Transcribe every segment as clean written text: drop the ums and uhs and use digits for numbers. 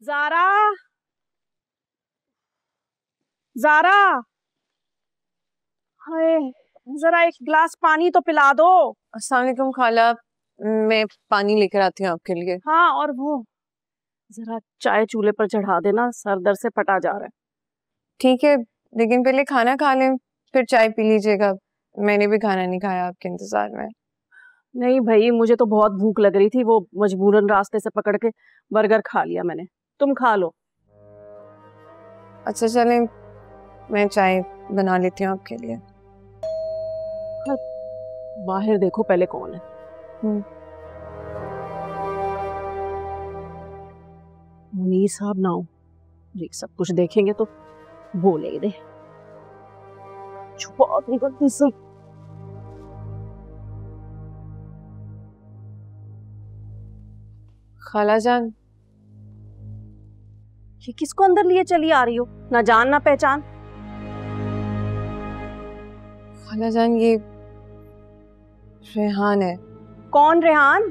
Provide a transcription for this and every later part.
ज़ारा, ज़ारा, हाय, जरा एक गिलास पानी तो पिला दो। अस्सलाम वालेकुम खाला, मैं पानी लेकर आती हूँ आपके लिए। हाँ, और वो जरा चाय चूल्हे पर चढ़ा देना, सर दर्द से फटा जा रहा है। ठीक है, लेकिन पहले खाना खा लें, फिर चाय पी लीजिएगा। मैंने भी खाना नहीं खाया आपके इंतजार में। नहीं भाई, मुझे तो बहुत भूख लग रही थी, वो मजबूरन रास्ते से पकड़ के बर्गर खा लिया मैंने। तुम खा लो। अच्छा चलें, मैं चाय बना लेती हूँ आपके लिए। हाँ, बाहर देखो पहले कौन है। मुनीर साहब ना हो, जी सब कुछ देखेंगे तो बोले ही दे। छुपा दे गलती से। खाला जान, ये किसको अंदर लिए चली आ रही हो, ना जान ना पहचान। खाला जान ये रेहान है। कौन रेहान?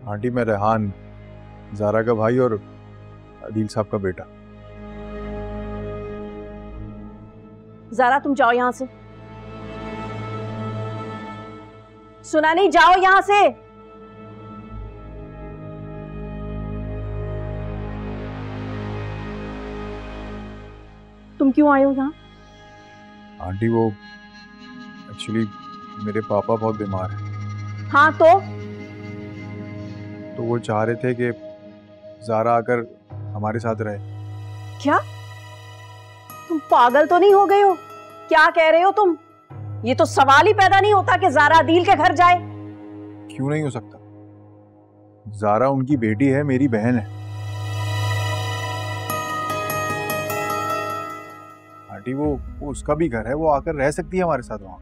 आंटी मैं रेहान, ज़ारा का भाई और अदील साहब का बेटा। ज़ारा तुम जाओ यहां से। सुना नहीं, जाओ यहां से। तुम क्यों आए हो यहाँ? आंटी वो एक्चुअली मेरे पापा बहुत बीमार हैं। हाँ तो वो चाह रहे थे कि ज़ारा आकर हमारे साथ रहे। क्या तुम पागल तो नहीं हो गए हो? क्या कह रहे हो तुम? ये तो सवाल ही पैदा नहीं होता कि ज़ारा अदील के घर जाए। क्यों नहीं हो सकता? ज़ारा उनकी बेटी है, मेरी बहन है। आंटी वो उसका भी घर है, वो आकर रह सकती है हमारे साथ वहां।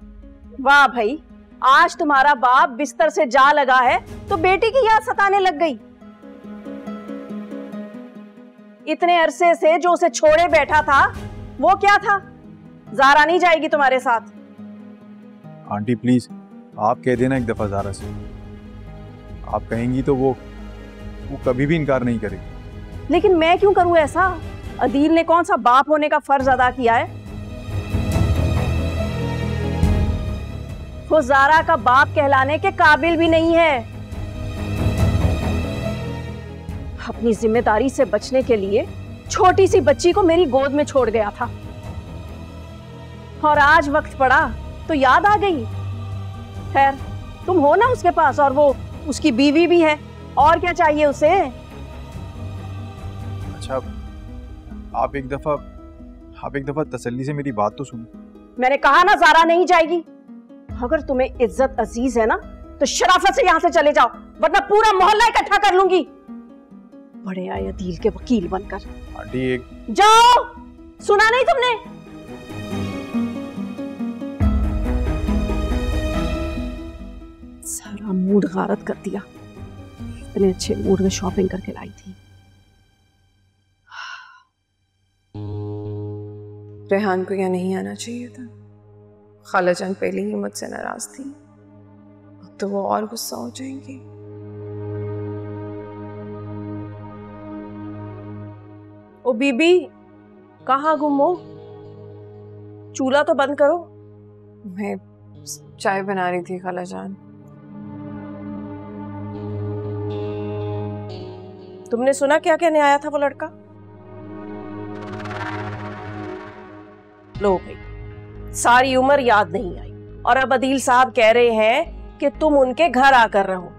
वाह भाई, आज तुम्हारा बाप बिस्तर से जा लगा है तो बेटी की याद सताने लग गई। इतने अरसे से जो उसे छोड़े बैठा था वो क्या था? ज़ारा नहीं जाएगी तुम्हारे साथ। आंटी प्लीज आप कह देना एक दफा ज़ारा से। आप कहेंगी तो वो कभी भी इनकार नहीं करेगी। लेकिन मैं क्यों करूं ऐसा? अदील ने कौन सा बाप होने का फर्ज अदा किया है? वो ज़ारा का बाप कहलाने के काबिल भी नहीं है। अपनी जिम्मेदारी से बचने के लिए छोटी सी बच्ची को मेरी गोद में छोड़ गया था, और आज वक्त पड़ा तो याद आ गई। खैर, तुम हो ना उसके पास, और वो उसकी बीवी भी है, और क्या चाहिए उसे? अच्छा आप एक दफा तसल्ली से मेरी बात तो सुनो। मैंने कहा ना ज़ारा नहीं जाएगी। अगर तुम्हें इज्जत अजीज है ना तो शराफत से यहां से चले जाओ, वरना पूरा मोहल्ला इकट्ठा कर लूंगी। बड़े आए अदील के वकील बनकर। आंटी एक जाओ, सुना नहीं तुमने? सारा मूड गारत कर दिया। इतने अच्छे मूड में शॉपिंग करके लाई थी। रेहान को यहाँ नहीं आना चाहिए था। खाला जान पहले ही मुझसे नाराज थी, अब तो वो और गुस्सा हो जाएंगी। ओ बीबी, कहाँ गुम हो? चूल्हा तो बंद करो। मैं चाय बना रही थी खाला जान। तुमने सुना क्या कहने आया था वो लड़का? लो भाई, सारी उम्र याद नहीं आई, और अब अदील साहब कह रहे हैं कि तुम उनके घर आकर रहो।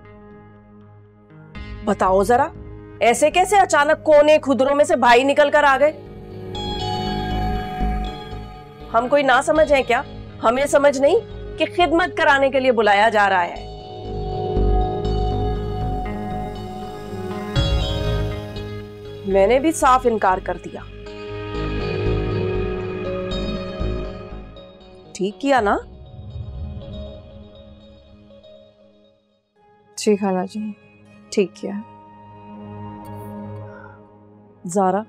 बताओ जरा, ऐसे कैसे अचानक कोने खुदरों में से भाई निकल कर आ गए? हम कोई ना समझ है क्या? हमें समझ नहीं कि खिदमत कराने के लिए बुलाया जा रहा है। मैंने भी साफ इनकार कर दिया। ठीक किया ना? जी खाला जी, ठीक किया। ज़ारा,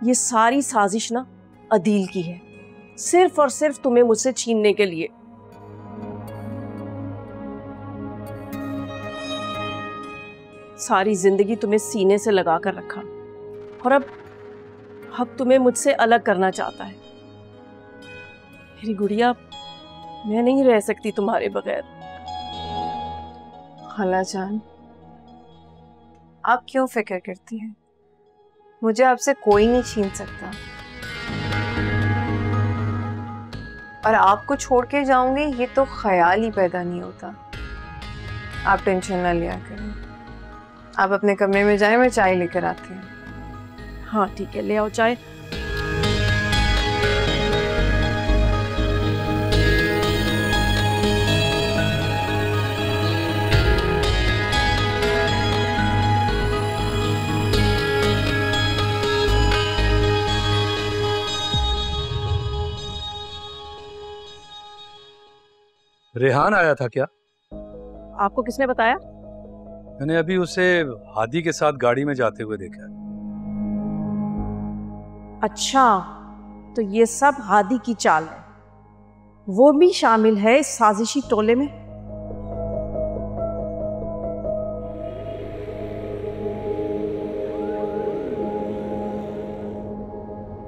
ये सारी साजिश ना अदील की है, सिर्फ और सिर्फ तुम्हें मुझसे छीनने के लिए। सारी जिंदगी तुम्हें सीने से लगा कर रखा और अब तुम्हें मुझसे अलग करना चाहता है। मेरी गुड़िया, मैं नहीं रह सकती तुम्हारे बगैर। खाला जान, आप क्यों फिक्र करती हैं? मुझे आपसे कोई नहीं छीन सकता, और आपको छोड़ के जाऊंगी ये तो ख्याल ही पैदा नहीं होता। आप टेंशन ना लिया करें, आप अपने कमरे में जाएं, मैं चाय लेकर आती हूँ। हाँ ठीक है, ले आओ चाय। रेहान आया था क्या? आपको किसने बताया? मैंने अभी उसे हादी के साथ गाड़ी में जाते हुए देखा है। अच्छा, तो ये सब हादी की चाल है, वो भी शामिल है इस साजिशी टोले में?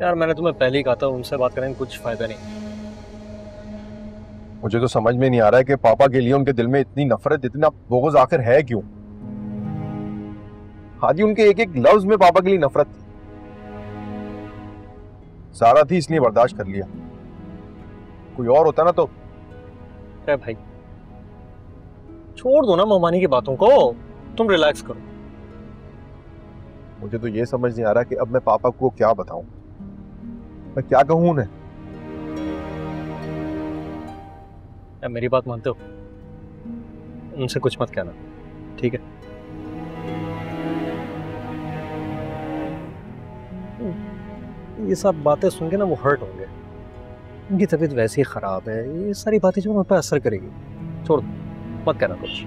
यार मैंने तुम्हें पहले ही कहा था उनसे बात करने में कुछ फायदा नहीं। मुझे तो समझ में नहीं आ रहा है कि पापा के लिए उनके दिल में इतनी नफरत, इतना बोगस आखिर है क्यों? हादी उनके एक एक लफ्ज में पापा के लिए नफरत थी। सारा थी इसलिए बर्दाश्त कर लिया, कोई और होता ना तो। अरे भाई छोड़ दो ना मोमानी की बातों को, तुम रिलैक्स करो। मुझे तो ये समझ नहीं आ रहा कि अब मैं पापा को क्या बताऊं, मैं क्या कहूं उन्हें? यार मेरी बात मानते हो? उनसे कुछ मत कहना, ठीक है? ये सब बातें सुन के ना वो हर्ट होंगे, उनकी तबीयत वैसे ही खराब है, ये सारी बातें जो उन पर असर करेगी। छोड़ दो, मत कहना कुछ,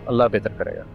अल्लाह बेहतर करेगा।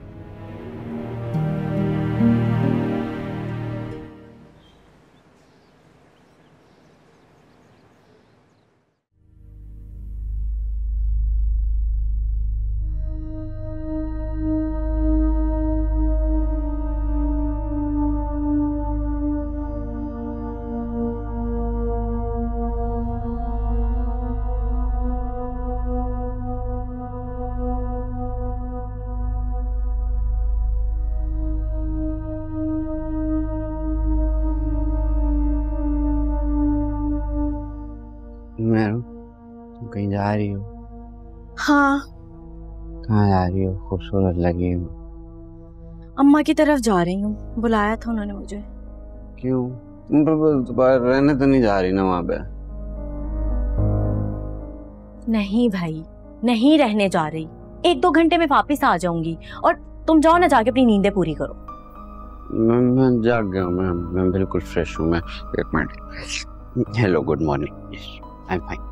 तुम कहीं जा रही हो? हाँ। कहाँ जा रही हो? खूबसूरत लगी हो। अम्मा की तरफ जा रही हूँ, बुलाया था उन्होंने मुझे। क्यों? तुम दोबारा रहने तो नहीं जा रही ना वहाँ पे? नहीं भाई, नहीं रहने जा रही, 1-2 घंटे में वापस आ जाऊंगी, और तुम जाओ ना, जाके अपनी नींदें पूरी करो। मैं जाग गया हूँ, मैं बिल्कुल फ्रेश हूँ। मैं 1 minute. Hello, good morning. I am fine.